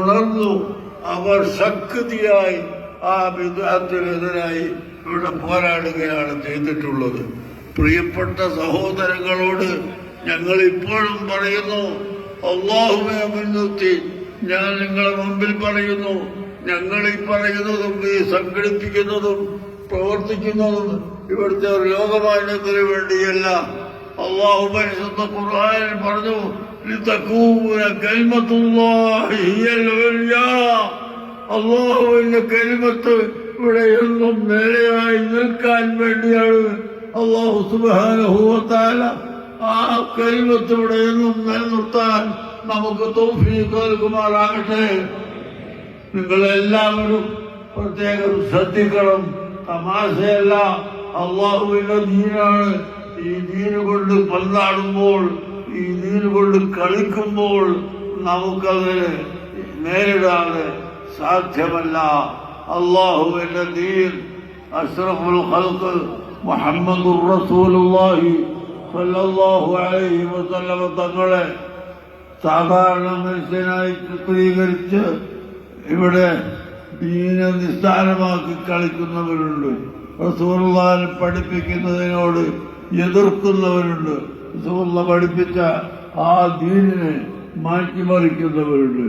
വളർന്നു. അവർ ശക്തിയായി ആ ബിദ്അത്തിനെതിരായി ഇവിടെ പോരാടുകയാണ് ചെയ്തിട്ടുള്ളത്. പ്രിയപ്പെട്ട സഹോദരങ്ങളോട് ഞങ്ങൾ ഇപ്പോഴും പറയുന്നു, അല്ലാഹുവെ മുൻനിർത്തി ഞാൻ നിങ്ങളെ മുമ്പിൽ പറയുന്നു, ഞങ്ങൾ ഈ പറയുന്നതും ഈ സംഘടിപ്പിക്കുന്നതും പ്രവർത്തിക്കുന്നതും ഇവിടുത്തെ ഒരു ലോകമാന്യത്തിന് വേണ്ടിയല്ല. അല്ലാഹു പരിശുദ്ധ ഖുർആനിൽ പറഞ്ഞു, ലിതകൂന കലിമത്തുല്ലാഹി ഹിയൽ ഉൽയാ. അല്ലാഹുവിന്റെ കലിമത്ത് ഇവിടെ എന്നും നേരെയായി നിൽക്കാൻ വേണ്ടിയാണ് അല്ലാഹു സുബ്ഹാനഹു വ തആല ആ കലിമത്ത് ഇവിടെ എന്നും നിലനിർത്താൻ നമുക്ക് തൗഫീഖ് നൽകുമാറാകട്ടെ. നിങ്ങളെല്ലാവരും പ്രത്യേകം ശ്രദ്ധിക്കണം. തമാശയല്ല, അള്ളാഹുവിന്റെ ദീനാണ്. ഈ ദീന് കൊണ്ട് പന്താടുമ്പോൾ, ഈ ദീന് കൊണ്ട് കളിക്കുമ്പോൾ നമുക്കത് നേരിടാതെ സാധ്യമല്ല. അള്ളാഹുവിന്റെ ദീൻ അഷ്റഫുൽ ഖൽഖ് മുഹമ്മദുർ റസൂലുള്ളാഹി സ്വല്ലല്ലാഹു അലൈഹി വസല്ലം തങ്ങളെ സാധാരണ മനുഷ്യനായി ചിത്രീകരിച്ച് ഇവിടെ ദീനെ നിസ്സാരമാക്കി കളിക്കുന്നവരുണ്ട്. റസൂലുള്ളാഹിനെ പഠിപ്പിക്കുന്നതിനോട് എതിർക്കുന്നവരുണ്ട്. റസൂലുള്ളാഹി പഠിപ്പിച്ച ആ ദീനിനെ മാറ്റിമറിക്കുന്നവരുണ്ട്.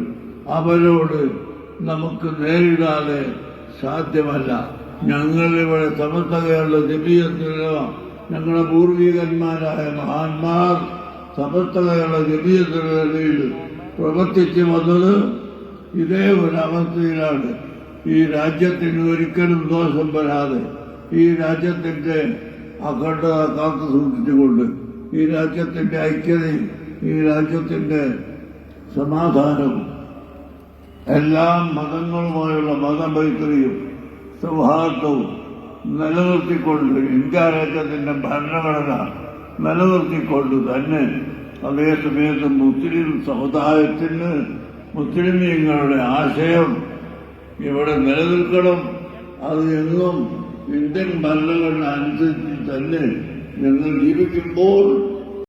അവരോട് നമുക്ക് നേരിടാതെ സാധ്യമല്ല. ഞങ്ങളിവിടെ സമസ്ത കേരള ജമിയത്തുലമ, ഞങ്ങളുടെ പൂർവികന്മാരായ മഹാന്മാർ സമസ്ത കേരള ജമിയത്തുലമയിൽ പ്രവർത്തിച്ചു വന്നത് ഇതേ ഒരവസ്ഥയിലാണ്. ഈ രാജ്യത്തിന് ഒരിക്കലും ദോഷം വരാതെ, ഈ രാജ്യത്തിന്റെ അഖണ്ഡത കാത്തു സൂക്ഷിച്ചുകൊണ്ട്, ഈ രാജ്യത്തിന്റെ ഐക്യതയും ഈ രാജ്യത്തിന്റെ സമാധാനവും എല്ലാ മതങ്ങളുമായുള്ള മതമൈത്രിയും സൗഹാർദ്ദവും നിലനിർത്തിക്കൊണ്ട്, ഇന്ത്യ രാജ്യത്തിന്റെ ഭരണഘടന നിലനിർത്തിക്കൊണ്ട് തന്നെ അതേസമയത്ത് മുസ്ലിം സമുദായത്തിന് മുസ്ലിമീങ്ങളുടെ ആശയം ഇവിടെ നിലനിൽക്കണം. അത് എന്നും ഇന്ത്യൻ ഭരണഘടന അനുസരിച്ച് തന്നെ ഞങ്ങൾ ജീവിക്കുമ്പോൾ